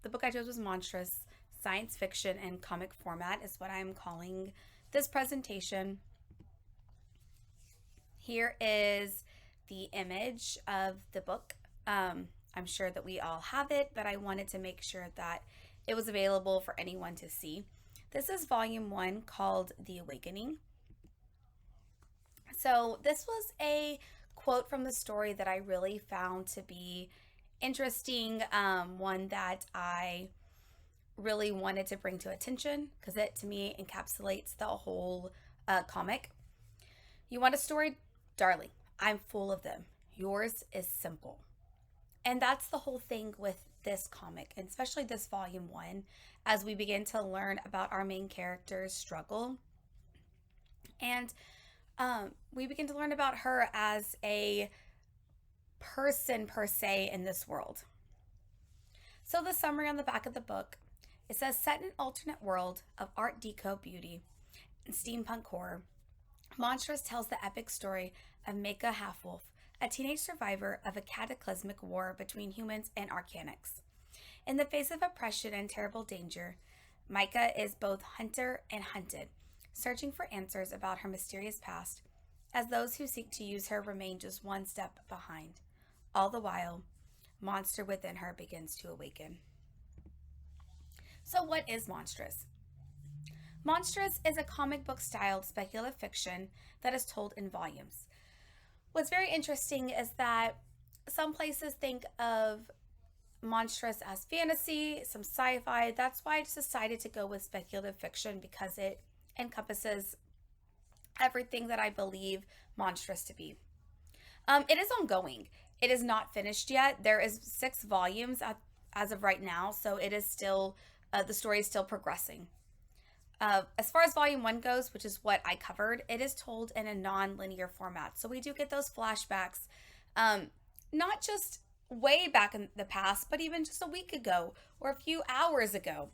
The book I chose was Monstress. Science fiction and comic format is what I'm calling this presentation. Here is the image of the book. I'm sure that we all have it, but I wanted to make sure that it was available for anyone to see. This is volume 1 called The Awakening. So this was a quote from the story that I really found to be interesting, one that I really wanted to bring to attention because it to me encapsulates the whole comic. You want a story? Darling, I'm full of them. Yours is simple. And that's the whole thing with this comic, and especially this volume 1, as we begin to learn about our main character's struggle. And we begin to learn about her as a person per se in this world. So the summary on the back of the book, it says, set in an alternate world of Art Deco beauty and steampunk horror, Monstress tells the epic story of Micah Halfwolf, a teenage survivor of a cataclysmic war between humans and Arcanics. In the face of oppression and terrible danger, Micah is both hunter and hunted, searching for answers about her mysterious past, as those who seek to use her remain just one step behind. All the while, monster within her begins to awaken. So what is Monstress? Monstress is a comic book styled speculative fiction that is told in volumes. What's very interesting is that some places think of Monstress as fantasy, some sci-fi. That's why I just decided to go with speculative fiction, because it encompasses everything that I believe Monstress to be. It is ongoing. It is not finished yet. There is 6 volumes as of right now, so it is still, the story is still progressing. As far as volume 1 goes, which is what I covered, it is told in a non-linear format. So we do get those flashbacks, not just way back in the past, but even just a week ago or a few hours ago.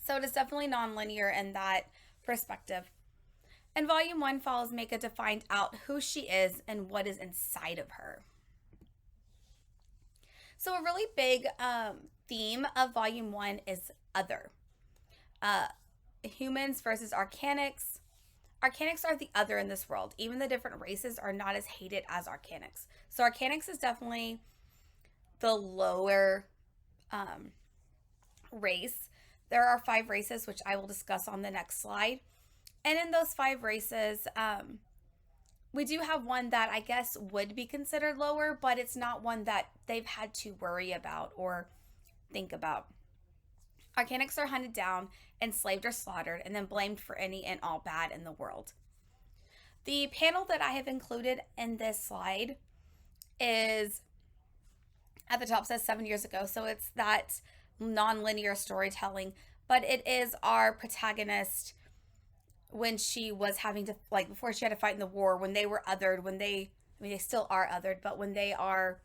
So it is definitely non-linear in that perspective. And volume 1 follows Micah to find out who she is and what is inside of her. So a really big theme of volume 1 is other. Humans versus Arcanics. Arcanics are the other in this world. Even the different races are not as hated as Arcanics. So Arcanics is definitely the lower race. There are 5 races, which I will discuss on the next slide. And in those 5 races, we do have one that I guess would be considered lower, but it's not one that they've had to worry about or think about. Arcanics are hunted down, enslaved or slaughtered, and then blamed for any and all bad in the world. The panel that I have included in this slide is, at the top says 7 years ago, so it's that non-linear storytelling, but it is our protagonist when she was having to, like, before she had to fight in the war, when they were othered, when they, I mean, they still are othered, but when they are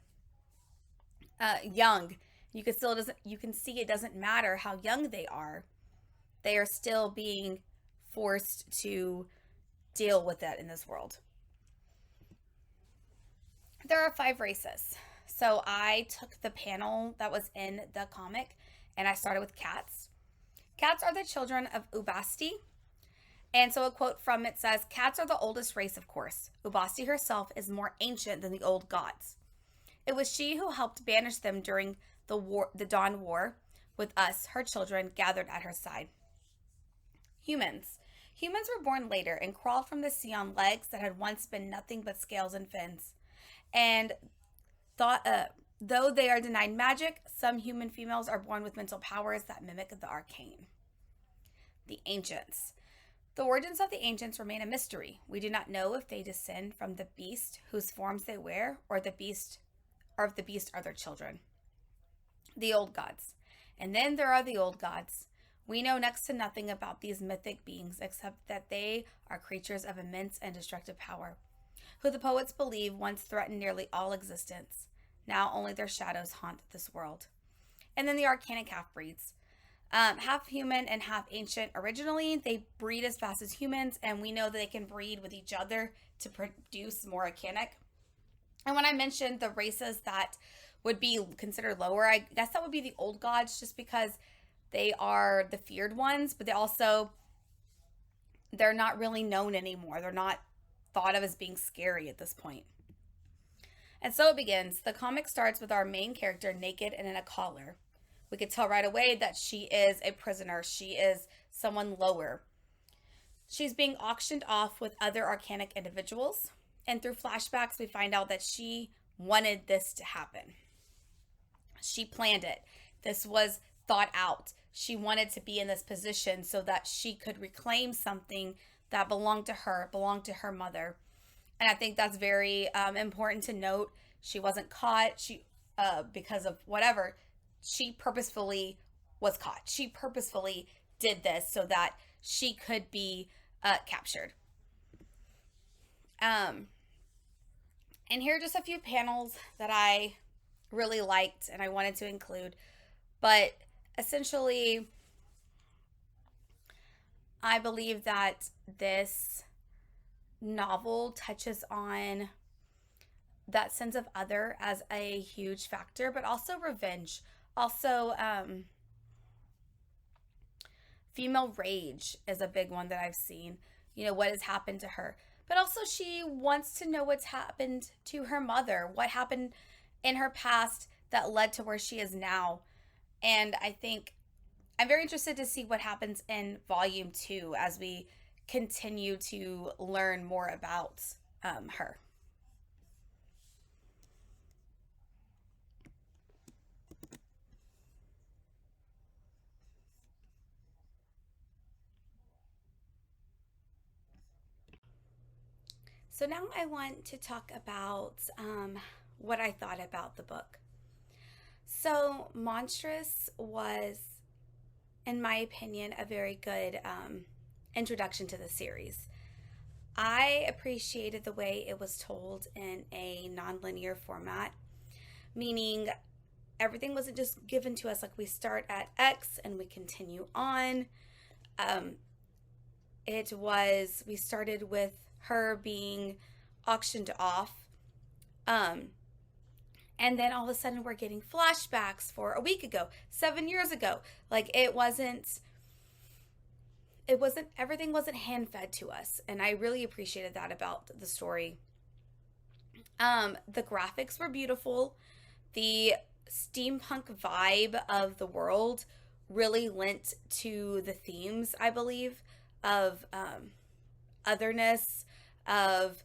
young, you can see it doesn't matter how young they are still being forced to deal with that in this world. There are 5 races. So I took the panel that was in the comic and I started with cats. Cats are the children of Ubasti. And so a quote from it says, cats are the oldest race, of course. Ubasti herself is more ancient than the old gods. It was she who helped banish them during the Dawn War, with us, her children, gathered at her side. Humans. Humans were born later and crawled from the sea on legs that had once been nothing but scales and fins. And though they are denied magic, some human females are born with mental powers that mimic the arcane. The Ancients. The origins of the Ancients remain a mystery. We do not know if they descend from the beast whose forms they wear, or if the beast are their children. The Old Gods. And then there are the Old Gods. We know next to nothing about these mythic beings except that they are creatures of immense and destructive power, who the poets believe once threatened nearly all existence. Now only their shadows haunt this world. And then the Arcanic half-breeds. Half human and half ancient originally. They breed as fast as humans, and we know that they can breed with each other to produce more Arcanic. And when I mentioned the races that would be considered lower. I guess that would be the old gods, just because they are the feared ones, but they're not really known anymore. They're not thought of as being scary at this point. And so it begins. The comic starts with our main character naked and in a collar. We could tell right away that she is a prisoner. She is someone lower. She's being auctioned off with other arcanic individuals. And through flashbacks, we find out that she wanted this to happen. She planned it. This was thought out. She wanted to be in this position so that she could reclaim something that belonged to her, belonged to her mother. And I think that's very important to note. She wasn't caught. Because of whatever. She purposefully was caught. She purposefully did this so that she could be captured. And here are just a few panels that I really liked and I wanted to include. But essentially, I believe that this novel touches on that sense of other as a huge factor, but also revenge. Also, female rage is a big one that I've seen. What has happened to her. But also she wants to know what's happened to her mother, what happened in her past that led to where she is now. And I think I'm very interested to see what happens in volume 2 as we continue to learn more about her. So now I want to talk about what I thought about the book. So Monstress was, in my opinion, a very good introduction to the series. I appreciated the way it was told in a non-linear format, meaning everything wasn't just given to us like we start at X and we continue on. We started with her being auctioned off. And then all of a sudden we're getting flashbacks for a week ago, 7 years ago. Like everything wasn't hand fed to us. And I really appreciated that about the story. The graphics were beautiful. The steampunk vibe of the world really lent to the themes, I believe, of otherness, of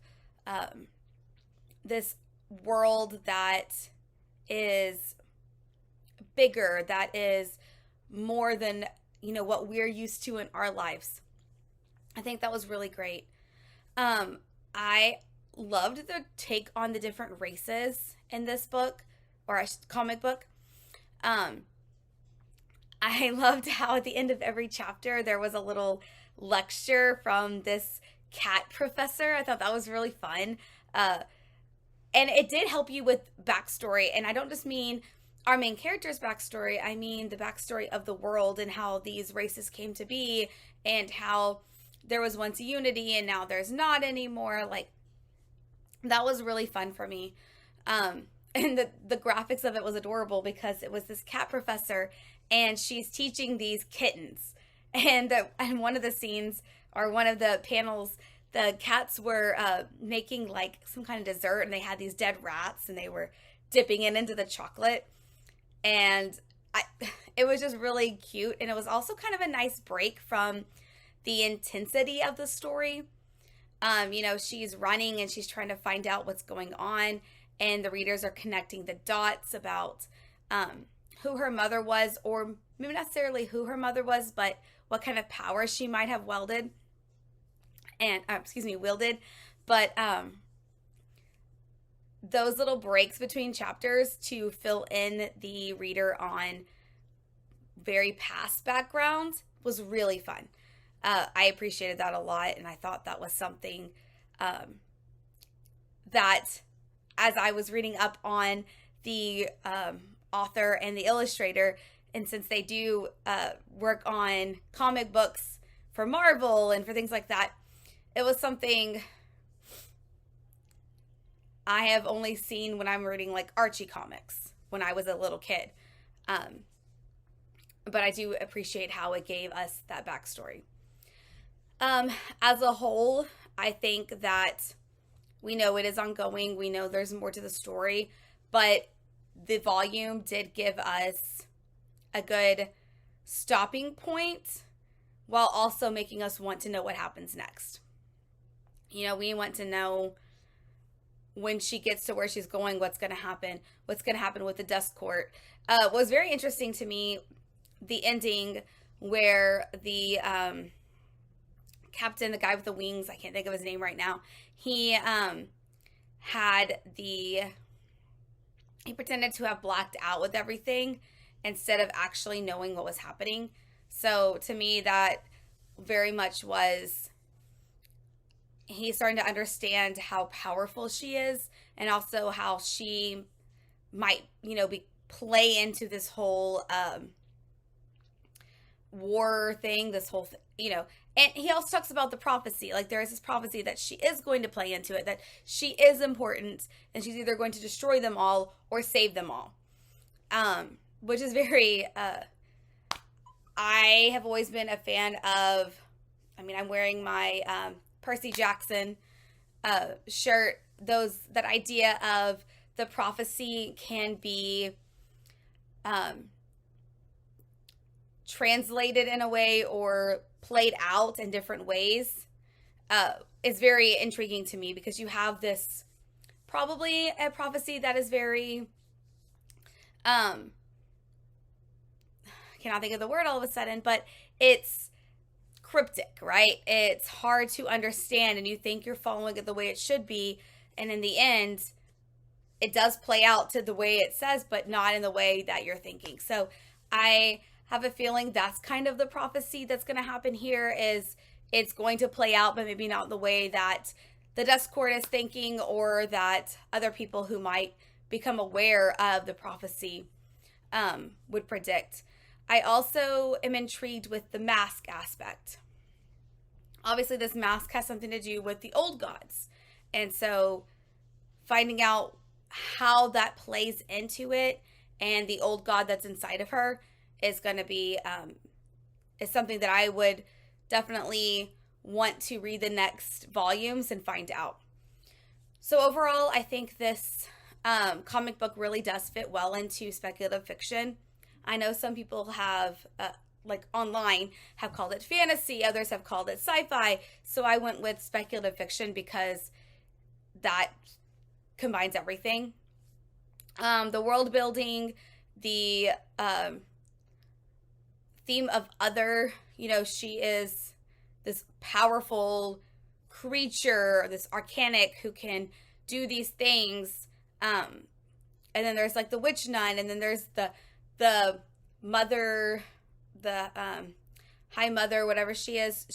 this world that is bigger, that is more than what we're used to in our lives. I think that was really great. I loved the take on the different races in this book, or comic book. I loved how at the end of every chapter there was a little lecture from this cat professor. I thought that was really fun. And it did help you with backstory. And I don't just mean our main character's backstory. I mean the backstory of the world and how these races came to be and how there was once unity and now there's not anymore. Like, that was really fun for me. And the graphics of it was adorable because it was this cat professor and she's teaching these kittens. And one of the scenes, or one of the panels, the cats were making like some kind of dessert, and they had these dead rats and they were dipping it into the chocolate. And it was just really cute. And it was also kind of a nice break from the intensity of the story. She's running and she's trying to find out what's going on, and the readers are connecting the dots about who her mother was, or maybe not necessarily who her mother was, but what kind of power she might have wielded. But those little breaks between chapters to fill in the reader on very past backgrounds was really fun. I appreciated that a lot, and I thought that was something that, as I was reading up on the author and the illustrator, and since they do work on comic books for Marvel and for things like that, it was something I have only seen when I'm reading like Archie comics, when I was a little kid. Um, but I do appreciate how it gave us that backstory. As a whole, I think that we know it is ongoing. We know there's more to the story, but the volume did give us a good stopping point while also making us want to know what happens next. We want to know when she gets to where she's going, what's going to happen, with the Dust Court. Was very interesting to me, the ending where the captain, the guy with the wings, I can't think of his name right now, he pretended to have blacked out with everything instead of actually knowing what was happening. So to me, that very much was, he's starting to understand how powerful she is, and also how she might, play into this whole war thing, this whole and he also talks about the prophecy. Like, there is this prophecy that she is going to play into it, that she is important, and she's either going to destroy them all or save them all. Which is very, I have always been a fan of, I'm wearing my Percy Jackson shirt. That idea of the prophecy can be translated in a way or played out in different ways is very intriguing to me, because you have this probably a prophecy that is very cannot think of the word all of a sudden, but it's cryptic, right? It's hard to understand, and you think you're following it the way it should be, and in the end it does play out to the way it says, but not in the way that you're thinking. So I have a feeling that's kind of the prophecy that's going to happen here, is it's going to play out, but maybe not the way that the Dust Court is thinking, or that other people who might become aware of the prophecy would predict. I also am intrigued with the mask aspect. Obviously, this mask has something to do with the old gods. And so finding out how that plays into it, and the old god that's inside of her, is going to be is something that I would definitely want to read the next volumes and find out. So overall, I think this comic book really does fit well into speculative fiction. I know some people have, online, have called it fantasy. Others have called it sci-fi. So I went with speculative fiction because that combines everything. The world building, the theme of other, she is this powerful creature, this arcanic who can do these things. And then there's like the witch nun, and then there's the mother, the high mother, whatever she is,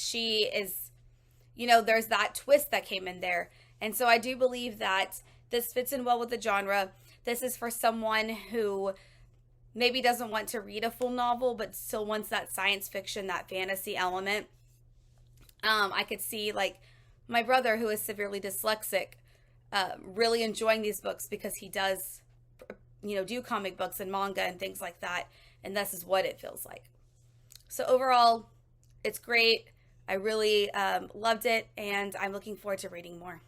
there's that twist that came in there. And so I do believe that this fits in well with the genre. This is for someone who maybe doesn't want to read a full novel, but still wants that science fiction, that fantasy element. I could see, like, my brother, who is severely dyslexic, really enjoying these books, because he does, do comic books and manga and things like that. And this is what it feels like. So overall, it's great. I really loved it, and I'm looking forward to reading more.